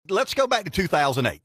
Let's go back to 2008,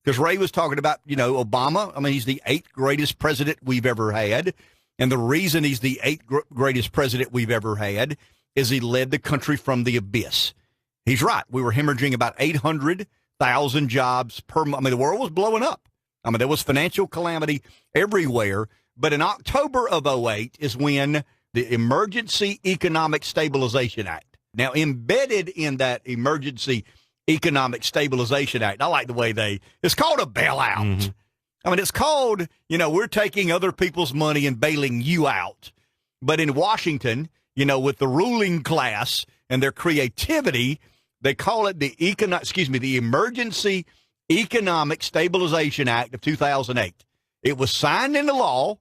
because Ray was talking about, Obama. I mean, he's the 8th greatest president we've ever had. And the reason he's the 8th greatest president we've ever had is he led the country from the abyss. He's right. We were hemorrhaging about 800,000 jobs per month. I mean, the world was blowing up. I mean, there was financial calamity everywhere. But in October of 2008 is when the Emergency Economic Stabilization Act. Now, embedded in that Emergency Economic Stabilization Act, I like the way it's called a bailout. Mm-hmm. I mean, it's called, we're taking other people's money and bailing you out. But in Washington, with the ruling class and their creativity, they call it the Emergency Economic Stabilization Act of 2008. It was signed into law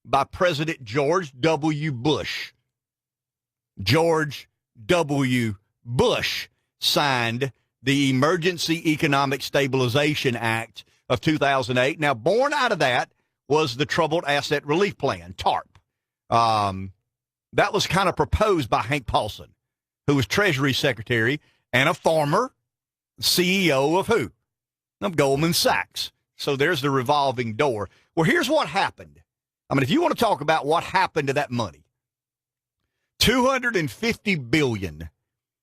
by President George W. Bush. George W. Bush signed the Emergency Economic Stabilization Act of 2008. Now, born out of that was the Troubled Asset Relief Plan, TARP. That was kind of proposed by Hank Paulson, who was Treasury Secretary and a former CEO of who? Of Goldman Sachs. So there's the revolving door. Well, here's what happened. I mean, if you want to talk about what happened to that money, $250 billion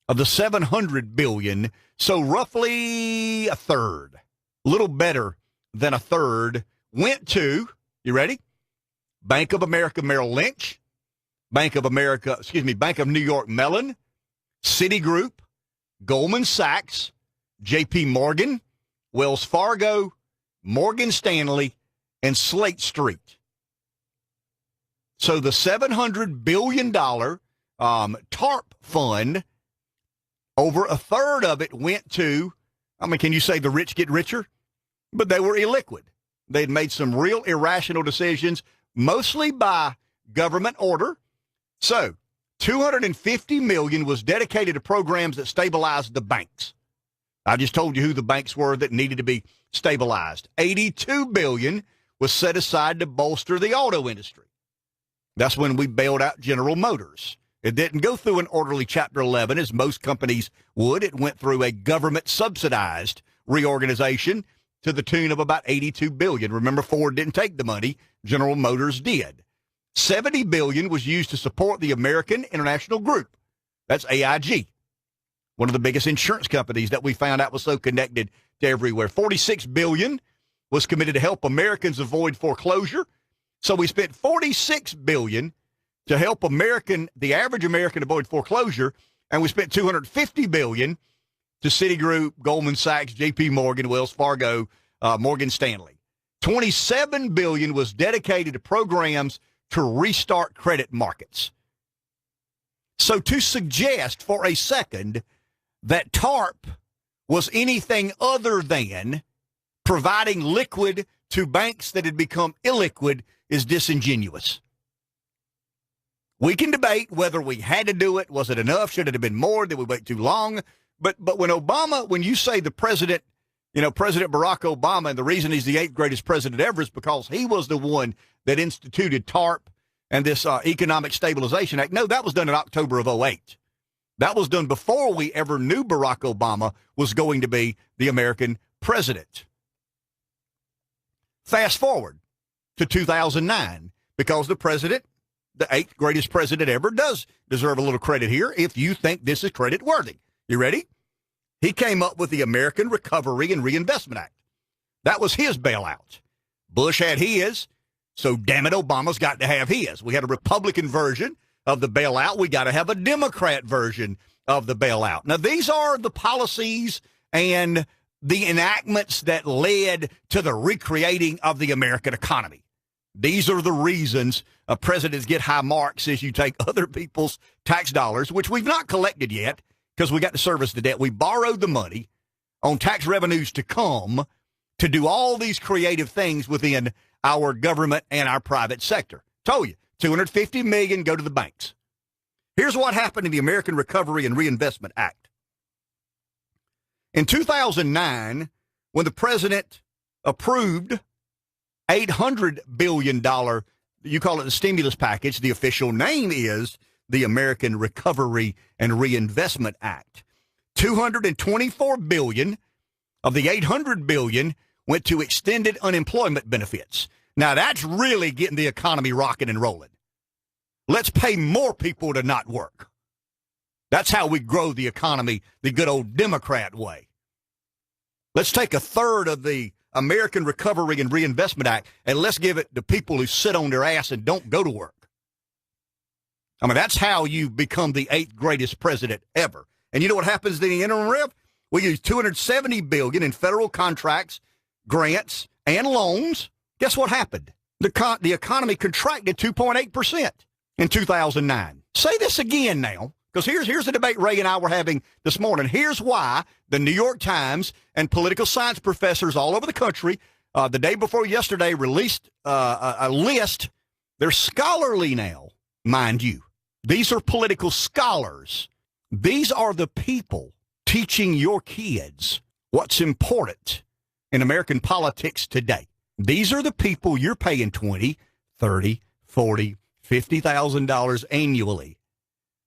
of the $700 billion, so roughly a third, a little better than a third, went to, you ready? Bank of America Merrill Lynch, Bank of New York Mellon, Citigroup, Goldman Sachs, J.P. Morgan, Wells Fargo, Morgan Stanley, and Slate Street. So the $700 billion TARP fund, over a third of it went to, I mean, can you say the rich get richer? But they were illiquid. They'd made some real irrational decisions, mostly by government order. So $250 million was dedicated to programs that stabilized the banks. I just told you who the banks were that needed to be stabilized. $82 billion was set aside to bolster the auto industry. That's when we bailed out General Motors. It didn't go through an orderly Chapter 11, as most companies would. It went through a government-subsidized reorganization to the tune of about $82 billion. Remember, Ford didn't take the money. General Motors did. $70 billion was used to support the American International Group. That's AIG, one of the biggest insurance companies that we found out was so connected to everywhere. $46 billion was committed to help Americans avoid foreclosure. So we spent $46 billion to help the average American avoid foreclosure, and we spent $250 billion to Citigroup, Goldman Sachs, J.P. Morgan, Wells Fargo, Morgan Stanley. $27 billion was dedicated to programs to restart credit markets. So to suggest for a second that TARP was anything other than providing liquid to banks that had become illiquid is disingenuous. We can debate whether we had to do it. Was it enough? Should it have been more? Did we wait too long? But when you say the president, President Barack Obama, and the reason he's the 8th greatest president ever is because he was the one that instituted TARP and this Economic Stabilization Act. No, that was done in October of 2008. That was done before we ever knew Barack Obama was going to be the American president. Fast forward to 2009, because the president, the 8th greatest president ever, does deserve a little credit here if you think this is credit worthy. You ready? He came up with the American Recovery and Reinvestment Act. That was his bailout. Bush had his, so damn it, Obama's got to have his. We had a Republican version of the bailout. We got to have a Democrat version of the bailout. Now, these are the policies and the enactments that led to the recreating of the American economy. These are the reasons presidents get high marks as you take other people's tax dollars, which we've not collected yet because we got to service the debt. We borrowed the money on tax revenues to come to do all these creative things within our government and our private sector. Told you, $250 million go to the banks. Here's what happened in the American Recovery and Reinvestment Act. In 2009, when the president approved $800 billion, you call it the stimulus package, the official name is the American Recovery and Reinvestment Act. $224 billion Of the $800 billion went to extended unemployment benefits. Now, that's really getting the economy rocking and rolling. Let's pay more people to not work. That's how we grow the economy the good old Democrat way. Let's take a third of the American Recovery and Reinvestment Act and let's give it to people who sit on their ass and don't go to work. I mean, that's how you become the 8th greatest president ever. And you know what happens in the interim rev? We use $270 billion in federal contracts, grants, and loans. Guess what happened? The economy contracted 2.8% in 2009. Say this again now, because here's the debate Ray and I were having this morning. Here's why the New York Times and political science professors all over the country, the day before yesterday, released a list. They're scholarly now, mind you. These are political scholars. These are the people teaching your kids what's important in American politics today. These are the people you're paying $20, $30, $40, $50,000 annually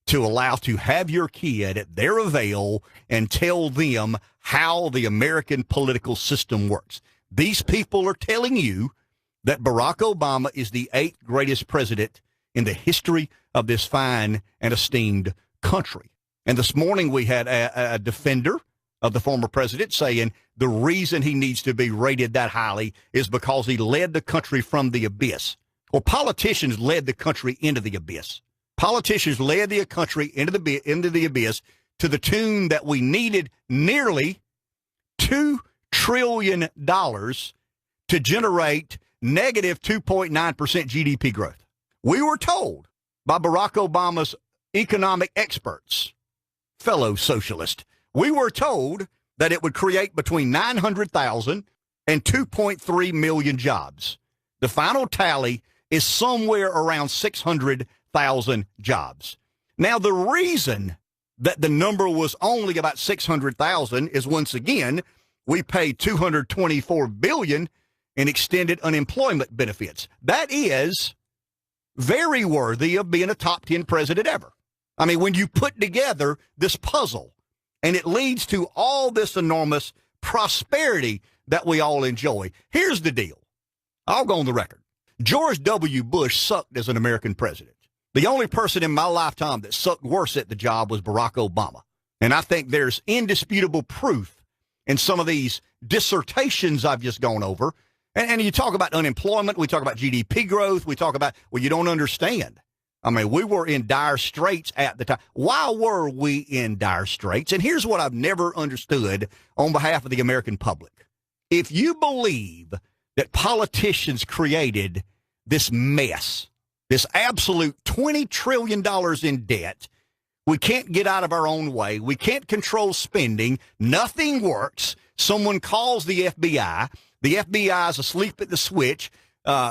to allow to have your kid at their avail and tell them how the American political system works. These people are telling you that Barack Obama is the 8th greatest president in the history of this fine and esteemed country. And this morning we had a defender of the former president saying the reason he needs to be rated that highly is because he led the country from the abyss. Well, politicians led the country into the abyss. Politicians led the country into the abyss to the tune that we needed nearly $2 trillion to generate negative 2.9% GDP growth. We were told by Barack Obama's economic experts, fellow socialist, we were told that it would create between 900,000 and 2.3 million jobs. The final tally is somewhere around 600,000 jobs. Now, the reason that the number was only about 600,000 is, once again, we paid $224 billion in extended unemployment benefits. That is very worthy of being a top 10 president ever. I mean, when you put together this puzzle and it leads to all this enormous prosperity that we all enjoy, here's the deal. I'll go on the record. George W. Bush sucked as an American president. The only person in my lifetime that sucked worse at the job was Barack Obama. And I think there's indisputable proof in some of these dissertations I've just gone over. And you talk about unemployment, we talk about GDP growth, we talk about, well, you don't understand. I mean, we were in dire straits at the time. Why were we in dire straits? And here's what I've never understood on behalf of the American public. If you believe that politicians created this mess, this absolute $20 trillion in debt, we can't get out of our own way, we can't control spending, nothing works, someone calls the FBI is asleep at the switch,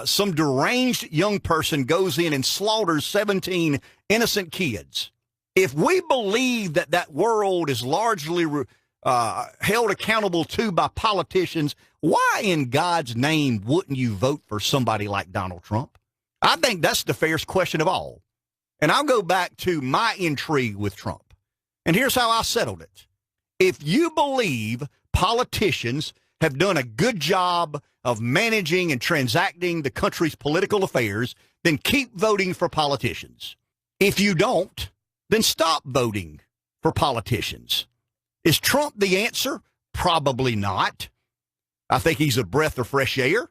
some deranged young person goes in and slaughters 17 innocent kids. If we believe that that world is largely held accountable to by politicians, why in God's name wouldn't you vote for somebody like Donald Trump? I think that's the fairest question of all. And I'll go back to my intrigue with Trump. And here's how I settled it. If you believe politicians have done a good job of managing and transacting the country's political affairs, then keep voting for politicians. If you don't, then stop voting for politicians. Is Trump the answer? Probably not. I think he's a breath of fresh air.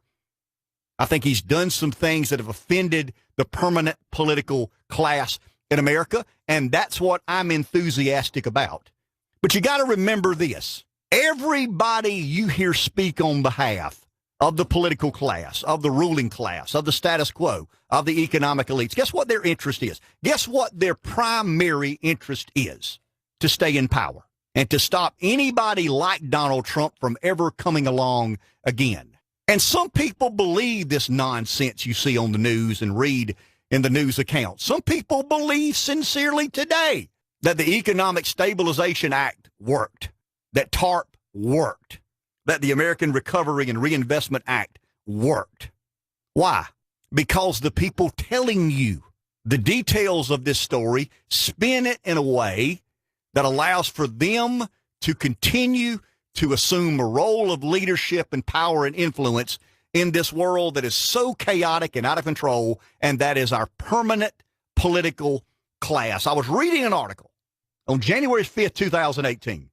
I think he's done some things that have offended the permanent political class in America, and that's what I'm enthusiastic about. But you got to remember this. Everybody you hear speak on behalf of the political class, of the ruling class, of the status quo, of the economic elites, guess what their interest is? Guess what their primary interest is? To stay in power and to stop anybody like Donald Trump from ever coming along again. And some people believe this nonsense you see on the news and read in the news accounts. Some people believe sincerely today that the Economic Stabilization Act worked, that TARP worked, that the American Recovery and Reinvestment Act worked. Why? Because the people telling you the details of this story spin it in a way that allows for them to continue to assume a role of leadership and power and influence in this world that is so chaotic and out of control, and that is our permanent political class. I was reading an article on January 5th, 2018.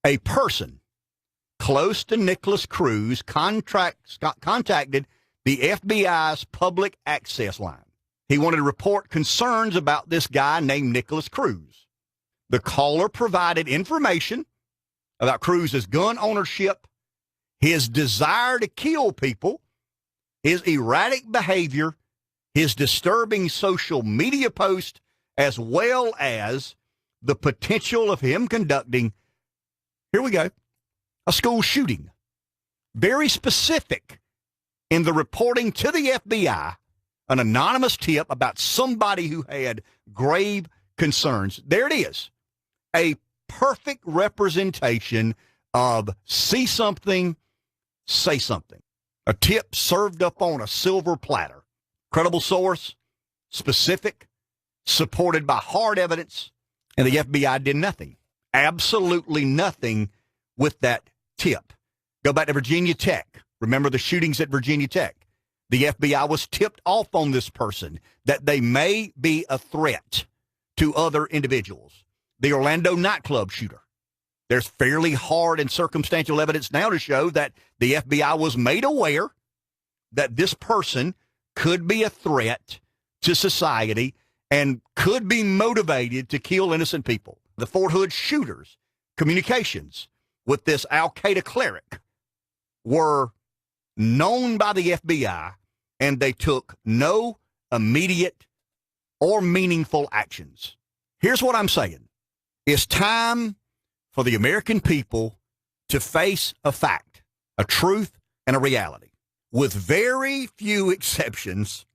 A person close to Nicholas Cruz contacted the FBI's public access line. He wanted to report concerns about this guy named Nicholas Cruz. The caller provided information about Cruz's gun ownership, his desire to kill people, his erratic behavior, his disturbing social media post, as well as the potential of him conducting, here we go, a school shooting. Very specific in the reporting to the FBI, an anonymous tip about somebody who had grave concerns. There it is. A perfect representation of see something, say something. A tip served up on a silver platter. Credible source, specific, supported by hard evidence, and the FBI did nothing. Absolutely nothing with that tip. Go back to Virginia Tech. Remember the shootings at Virginia Tech? The FBI was tipped off on this person that they may be a threat to other individuals. The Orlando nightclub shooter. There's fairly hard and circumstantial evidence now to show that the FBI was made aware that this person could be a threat to society and could be motivated to kill innocent people. The Fort Hood shooters' communications with this Al-Qaeda cleric were known by the FBI, and they took no immediate or meaningful actions. Here's what I'm saying. It's time for the American people to face a fact, a truth, and a reality. With very few exceptions,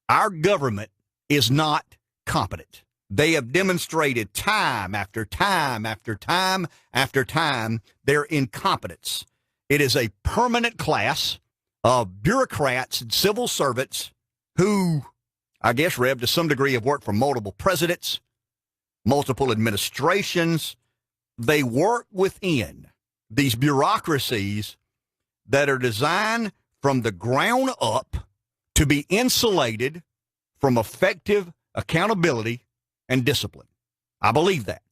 our government is not competent. They have demonstrated time after time after time after time their incompetence. It is a permanent class of bureaucrats and civil servants who, I guess, Rev, to some degree have worked for multiple presidents, multiple administrations. They work within these bureaucracies that are designed from the ground up to be insulated from effective accountability and discipline. I believe that.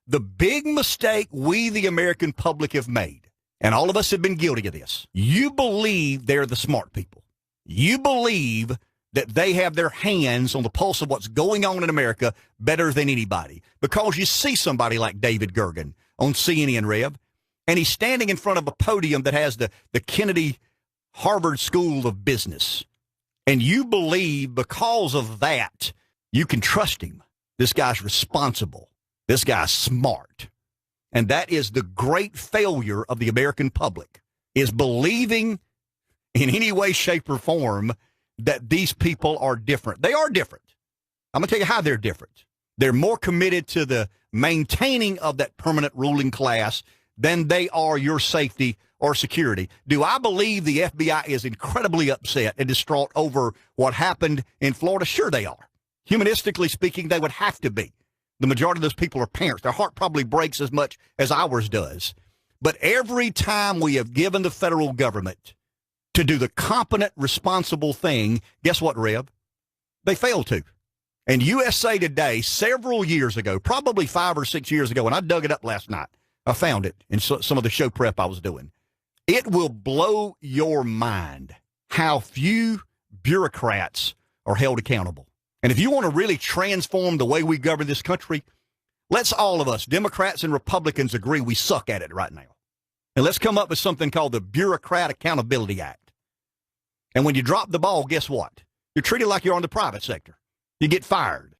The big mistake we, the American public, have made, and all of us have been guilty of this, you believe they're the smart people. You believe that they have their hands on the pulse of what's going on in America better than anybody, because you see somebody like David Gergen on CNN, Rev, and he's standing in front of a podium that has the Kennedy Harvard School of Business, and you believe because of that you can trust him. This guy's responsible. This guy's smart. And that is the great failure of the American public, is believing in any way, shape, or form that these people are different. They are different. I'm going to tell you how they're different. They're more committed to the maintaining of that permanent ruling class than they are your safety or security. Do I believe the FBI is incredibly upset and distraught over what happened in Florida? Sure they are. Humanistically speaking, they would have to be. The majority of those people are parents. Their heart probably breaks as much as ours does. But every time we have given the federal government to do the competent, responsible thing, guess what, Rev? They fail to. And USA Today, several years ago, probably 5 or 6 years ago, and I dug it up last night. I found it in some of the show prep I was doing. It will blow your mind how few bureaucrats are held accountable. And if you want to really transform the way we govern this country, let's all of us, Democrats and Republicans, agree we suck at it right now. And let's come up with something called the Bureaucrat Accountability Act. And when you drop the ball, guess what? You're treated like you're on the private sector. You get fired.